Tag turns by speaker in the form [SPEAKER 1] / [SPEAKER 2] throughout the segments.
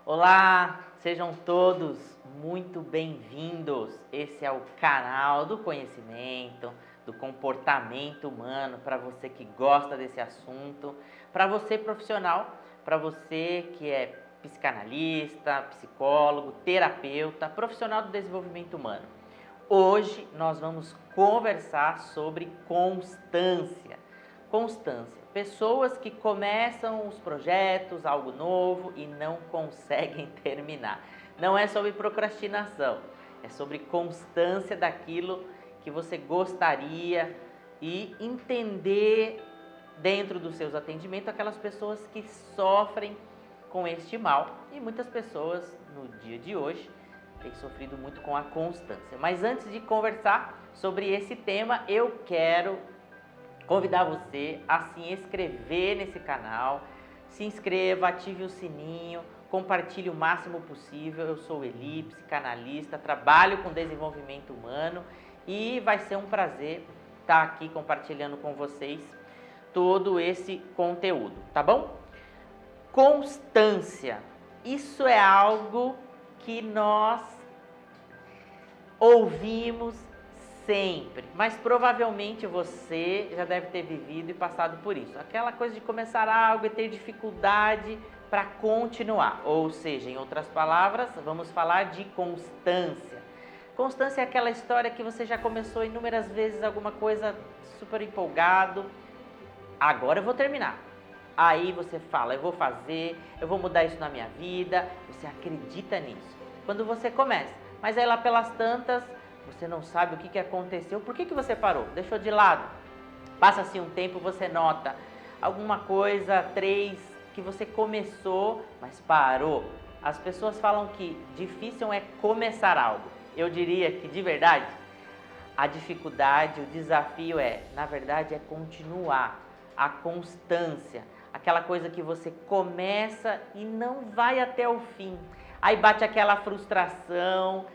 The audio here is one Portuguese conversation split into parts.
[SPEAKER 1] Olá, sejam todos muito bem-vindos. Esse é o canal do conhecimento, do comportamento humano, para você que gosta desse assunto, para você profissional, para você que é psicanalista, psicólogo, terapeuta, profissional do desenvolvimento humano. Hoje nós vamos conversar sobre constância. Constância. Pessoas que começam os projetos, algo novo e não conseguem terminar. Não é sobre procrastinação, é sobre constância daquilo que você gostaria e entender dentro dos seus atendimentos aquelas pessoas que sofrem com este mal. E muitas pessoas no dia de hoje têm sofrido muito com a constância. Mas antes de conversar sobre esse tema, eu quero convidar você a se inscrever nesse canal, se inscreva, ative o sininho, compartilhe o máximo possível. Eu sou Eli, psicanalista, trabalho com desenvolvimento humano e vai ser um prazer estar aqui compartilhando com vocês todo esse conteúdo, tá bom? Constância, isso é algo que nós ouvimos sempre, mas provavelmente você já deve ter vivido e passado por isso. Aquela coisa de começar algo e ter dificuldade para continuar. Ou seja, em outras palavras, vamos falar de constância. Constância é aquela história que você já começou inúmeras vezes alguma coisa super empolgado. Agora eu vou terminar. Aí você fala, eu vou fazer, eu vou mudar isso na minha vida. Você acredita nisso. Quando você começa, mas aí lá pelas tantas você não sabe o que aconteceu. Por que você parou? Deixou de lado. Passa-se um tempo, você nota alguma coisa, que você começou, mas parou. As pessoas falam que difícil é começar algo. Eu diria que, de verdade, a dificuldade, o desafio na verdade, é continuar. A constância. Aquela coisa que você começa e não vai até o fim. Aí bate aquela frustração.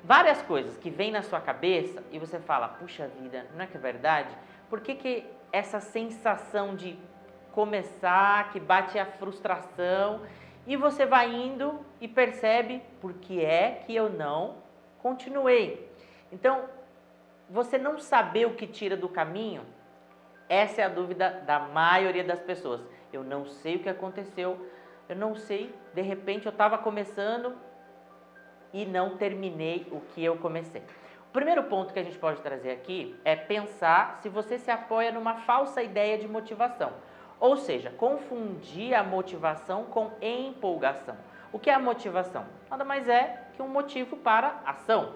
[SPEAKER 1] Várias coisas que vêm na sua cabeça e você fala, puxa vida, não é que é verdade? Por que essa sensação de começar, que bate a frustração e você vai indo e percebe por que é que eu não continuei? Então, você não saber o que tira do caminho, essa é a dúvida da maioria das pessoas. Eu não sei o que aconteceu, eu não sei, de repente eu estava começando e não terminei o que eu comecei. O primeiro ponto que a gente pode trazer aqui é pensar se você se apoia numa falsa ideia de motivação. Ou seja, confundir a motivação com empolgação. O que é a motivação? Nada mais é que um motivo para ação.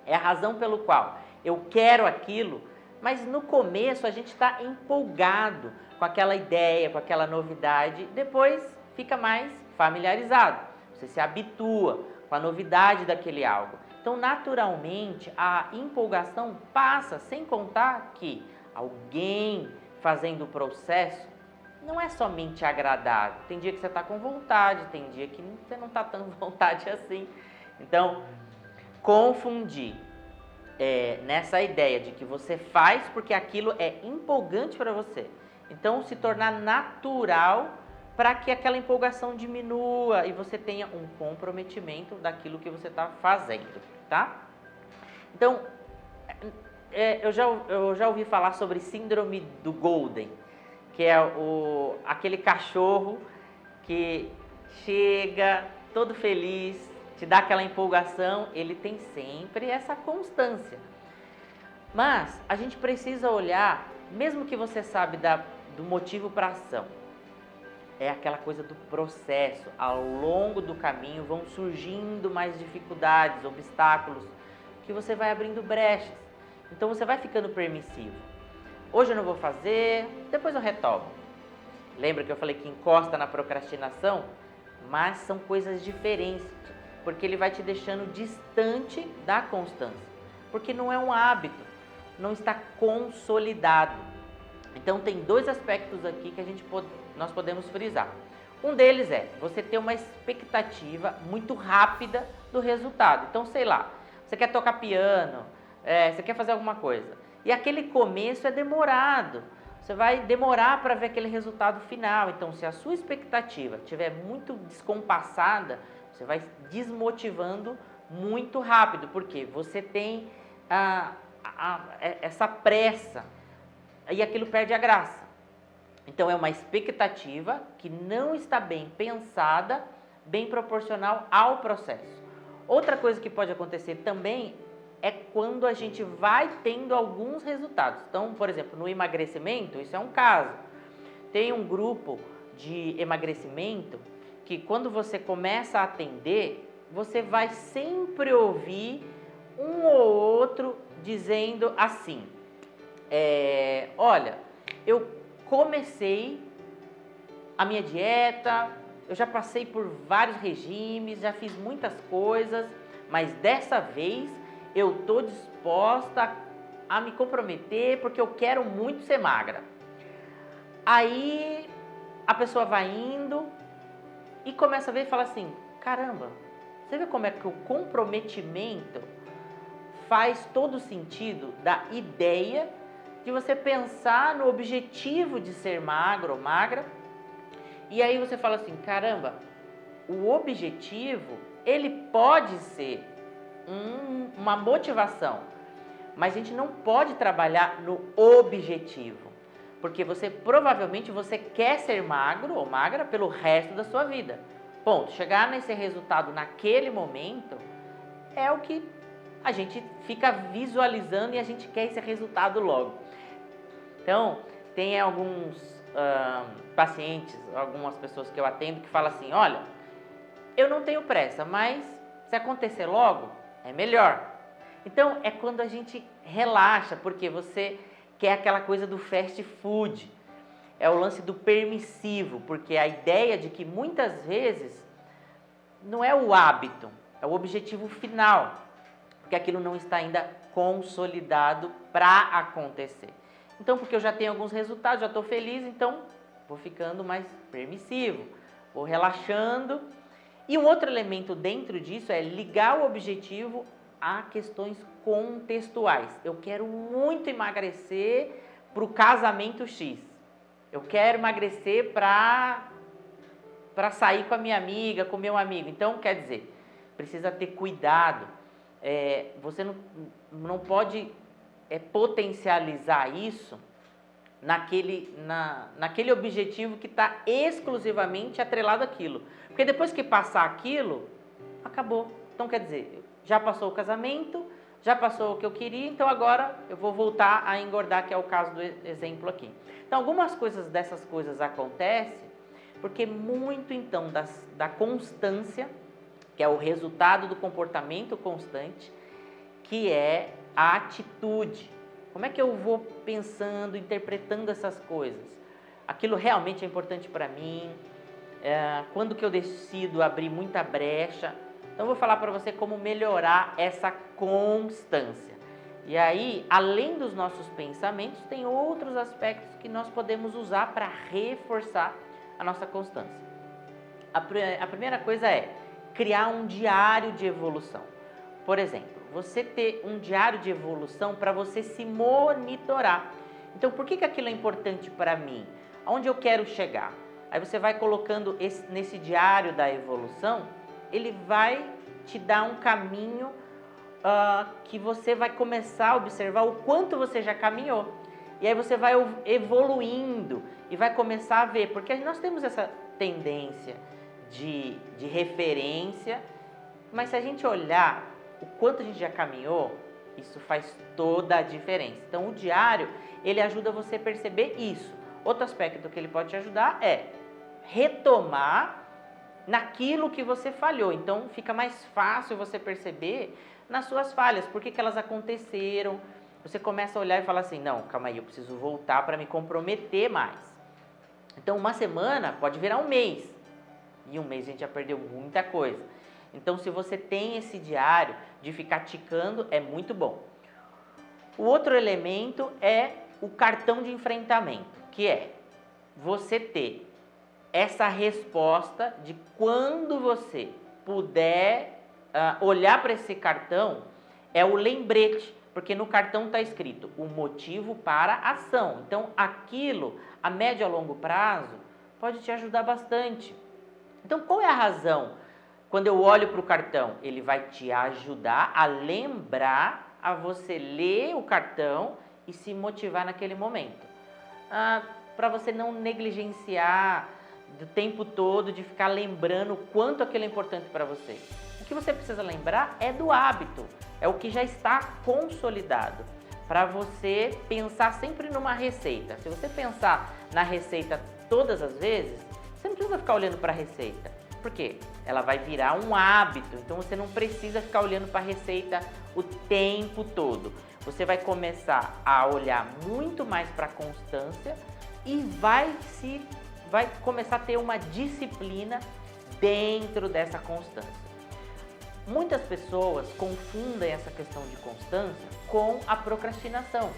[SPEAKER 1] É a razão pelo qual eu quero aquilo, mas no começo a gente está empolgado com aquela ideia, com aquela novidade, depois fica mais familiarizado, você se habitua com a novidade daquele algo. Então, naturalmente, a empolgação passa, sem contar que alguém fazendo o processo não é somente agradável. Tem dia que você está com vontade, tem dia que você não está tão vontade assim. Então, confundir nessa ideia de que você faz porque aquilo é empolgante para você. Então, se tornar natural para que aquela empolgação diminua e você tenha um comprometimento daquilo que você está fazendo, tá? Então, eu já ouvi falar sobre síndrome do Golden, que é aquele cachorro que chega todo feliz, te dá aquela empolgação, ele tem sempre essa constância. Mas a gente precisa olhar, mesmo que você sabe do motivo para a ação, é aquela coisa do processo. Ao longo do caminho vão surgindo mais dificuldades, obstáculos, que você vai abrindo brechas. Então você vai ficando permissivo. Hoje eu não vou fazer, depois eu retomo. Lembra que eu falei que encosta na procrastinação? Mas são coisas diferentes, porque ele vai te deixando distante da constância. Porque não é um hábito, não está consolidado. Então tem dois aspectos aqui que nós podemos frisar. Um deles é você ter uma expectativa muito rápida do resultado. Então, sei lá, você quer tocar piano, você quer fazer alguma coisa. E aquele começo é demorado. você vai demorar para ver aquele resultado final. Então, se a sua expectativa estiver muito descompassada, você vai desmotivando muito rápido, porque você tem essa pressa e aquilo perde a graça. Então, é uma expectativa que não está bem pensada, bem proporcional ao processo. Outra coisa que pode acontecer também é quando a gente vai tendo alguns resultados. Então, por exemplo, no emagrecimento, isso é um caso. Tem um grupo de emagrecimento que quando você começa a atender, você vai sempre ouvir um ou outro dizendo assim, olha, eu comecei a minha dieta, eu já passei por vários regimes, já fiz muitas coisas, mas dessa vez eu estou disposta a me comprometer porque eu quero muito ser magra. Aí a pessoa vai indo e começa a ver e fala assim, caramba, você vê como é que o comprometimento faz todo sentido da ideia de você pensar no objetivo de ser magro ou magra. E aí você fala assim, caramba, o objetivo, ele pode ser uma motivação, mas a gente não pode trabalhar no objetivo, porque provavelmente você quer ser magro ou magra pelo resto da sua vida. Ponto. Chegar nesse resultado naquele momento é o que a gente fica visualizando e a gente quer esse resultado logo. Então, tem alguns pacientes, algumas pessoas que eu atendo que falam assim, olha, eu não tenho pressa, mas se acontecer logo, é melhor. Então, é quando a gente relaxa, porque você quer aquela coisa do fast food. É o lance do permissivo, porque a ideia de que muitas vezes não é o hábito, é o objetivo final, porque aquilo não está ainda consolidado para acontecer. Então, porque eu já tenho alguns resultados, já estou feliz, então vou ficando mais permissivo, vou relaxando. E um outro elemento dentro disso é ligar o objetivo a questões contextuais. Eu quero muito emagrecer para o casamento X. Eu quero emagrecer para sair com a minha amiga, com o meu amigo. Então, quer dizer, precisa ter cuidado. Você não pode potencializar isso naquele objetivo que está exclusivamente atrelado àquilo. Porque depois que passar aquilo, acabou. Então, quer dizer, já passou o casamento, já passou o que eu queria, então agora eu vou voltar a engordar, que é o caso do exemplo aqui. Então, algumas dessas coisas acontecem porque muito, então, da constância, que é o resultado do comportamento constante, que é a atitude. Como é que eu vou pensando, interpretando essas coisas? Aquilo realmente é importante para mim? Quando que eu decido abrir muita brecha? Então, eu vou falar para você como melhorar essa constância. E aí, além dos nossos pensamentos, tem outros aspectos que nós podemos usar para reforçar a nossa constância. A primeira coisa é criar um diário de evolução. Por exemplo, você ter um diário de evolução para você se monitorar. Então, por que aquilo é importante para mim? Aonde eu quero chegar? Aí você vai colocando nesse diário da evolução, ele vai te dar um caminho que você vai começar a observar o quanto você já caminhou. E aí você vai evoluindo e vai começar a ver, porque nós temos essa tendência de referência, mas se a gente olhar o quanto a gente já caminhou, isso faz toda a diferença. Então, o diário, ele ajuda você a perceber isso. Outro aspecto que ele pode te ajudar é retomar naquilo que você falhou. Então, fica mais fácil você perceber nas suas falhas, por que elas aconteceram. Você começa a olhar e falar assim, não, calma aí, eu preciso voltar para me comprometer mais. Então, uma semana pode virar um mês. E um mês a gente já perdeu muita coisa. Então, se você tem esse diário de ficar ticando, é muito bom. O outro elemento é o cartão de enfrentamento, que é você ter essa resposta de quando você puder olhar para esse cartão, é o lembrete Porque no cartão está escrito o motivo para a ação. Então, aquilo, a médio a longo prazo, pode te ajudar bastante. Então, qual é a razão? Quando eu olho para o cartão, ele vai te ajudar a lembrar, a você ler o cartão e se motivar naquele momento. Para você não negligenciar do tempo todo, de ficar lembrando o quanto aquilo é importante para você. O que você precisa lembrar é do hábito, é o que já está consolidado. Para você pensar sempre numa receita. Se você pensar na receita todas as vezes, você não precisa ficar olhando para a receita. Por quê? Ela vai virar um hábito, então você não precisa ficar olhando para a receita o tempo todo. Você vai começar a olhar muito mais para a constância e vai começar a ter uma disciplina dentro dessa constância. Muitas pessoas confundem essa questão de constância com a procrastinação,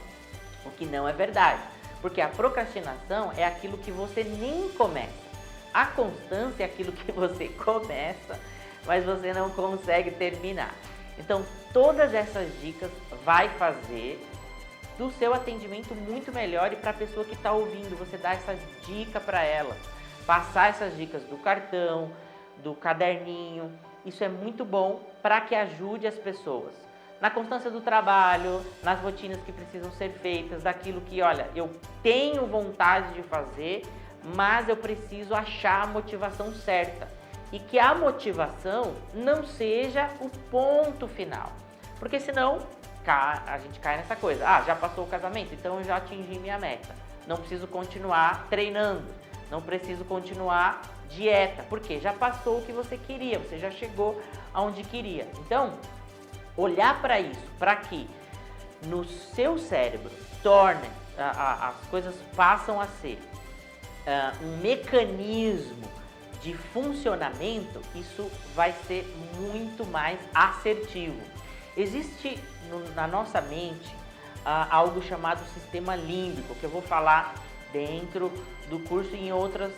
[SPEAKER 1] o que não é verdade, porque a procrastinação é aquilo que você nem começa. A constância é aquilo que você começa, mas você não consegue terminar. Então, todas essas dicas vai fazer do seu atendimento muito melhor, e para a pessoa que está ouvindo, você dá essa dica para ela, passar essas dicas do cartão, do caderninho, isso é muito bom para que ajude as pessoas. Na constância do trabalho, nas rotinas que precisam ser feitas, daquilo que, olha, eu tenho vontade de fazer, mas eu preciso achar a motivação certa. E que a motivação não seja o ponto final. Porque senão a gente cai nessa coisa. Já passou o casamento, então eu já atingi minha meta. Não preciso continuar treinando. Não preciso continuar dieta. Porque já passou o que você queria. Você já chegou aonde queria. Então, olhar para isso, para que no seu cérebro torne, as coisas passam a ser um mecanismo de funcionamento, isso vai ser muito mais assertivo. Existe na nossa mente algo chamado sistema límbico, que eu vou falar dentro do curso e em outros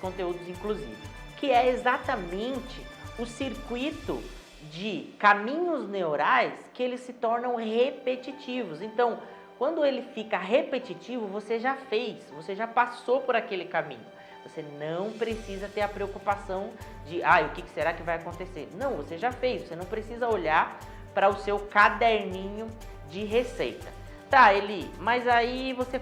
[SPEAKER 1] conteúdos inclusive, que é exatamente o circuito de caminhos neurais que eles se tornam repetitivos. Então, quando ele fica repetitivo, você já fez, você já passou por aquele caminho. Você não precisa ter a preocupação de, o que será que vai acontecer? Não, você já fez, você não precisa olhar para o seu caderninho de receita. Tá, Eli, mas aí você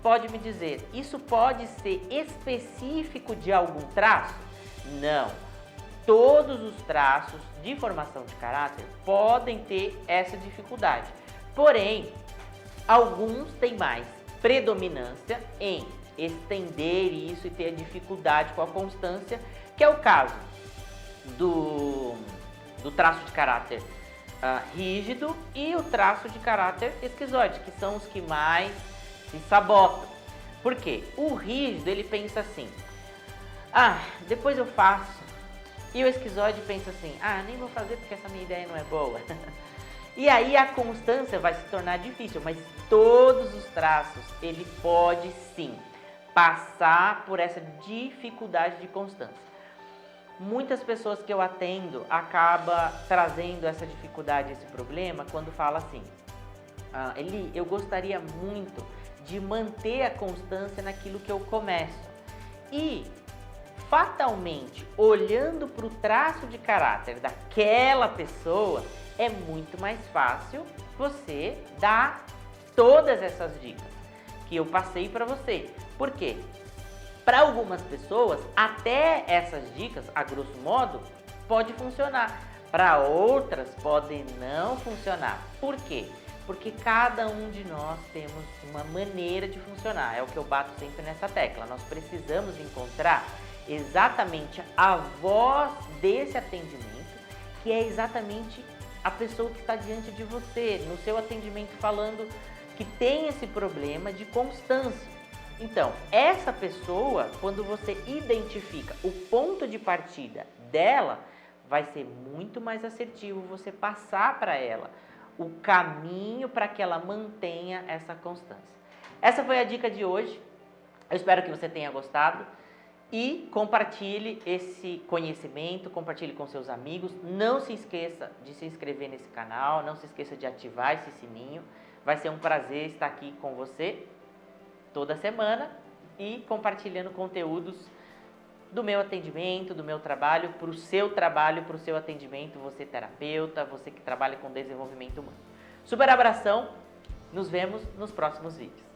[SPEAKER 1] pode me dizer, isso pode ser específico de algum traço? Não. Todos os traços de formação de caráter podem ter essa dificuldade. Porém, alguns têm mais predominância em estender isso e ter dificuldade com a constância, que é o caso do traço de caráter rígido e o traço de caráter esquizoide, que são os que mais se sabotam. Por quê? O rígido, ele pensa assim, depois eu faço. E o esquizoide pensa assim, nem vou fazer porque essa minha ideia não é boa. E aí a constância vai se tornar difícil, mas todos os traços, ele pode sim passar por essa dificuldade de constância. Muitas pessoas que eu atendo acabam trazendo essa dificuldade, esse problema, quando fala assim, Eli, eu gostaria muito de manter a constância naquilo que eu começo. E fatalmente, olhando para o traço de caráter daquela pessoa, é muito mais fácil você dar todas essas dicas que eu passei para você. Por quê? Para algumas pessoas, até essas dicas, a grosso modo, pode funcionar. Para outras, podem não funcionar. Por quê? Porque cada um de nós temos uma maneira de funcionar. É o que eu bato sempre nessa tecla. Nós precisamos encontrar exatamente a voz desse atendimento, que é exatamente a pessoa que está diante de você, no seu atendimento, falando que tem esse problema de constância. Então, essa pessoa, quando você identifica o ponto de partida dela, vai ser muito mais assertivo você passar para ela o caminho para que ela mantenha essa constância. Essa foi a dica de hoje. Eu espero que você tenha gostado. E compartilhe esse conhecimento, compartilhe com seus amigos. Não se esqueça de se inscrever nesse canal, não se esqueça de ativar esse sininho. Vai ser um prazer estar aqui com você toda semana e compartilhando conteúdos do meu atendimento, do meu trabalho, para o seu trabalho, para o seu atendimento, você terapeuta, você que trabalha com desenvolvimento humano. Super abração, nos vemos nos próximos vídeos.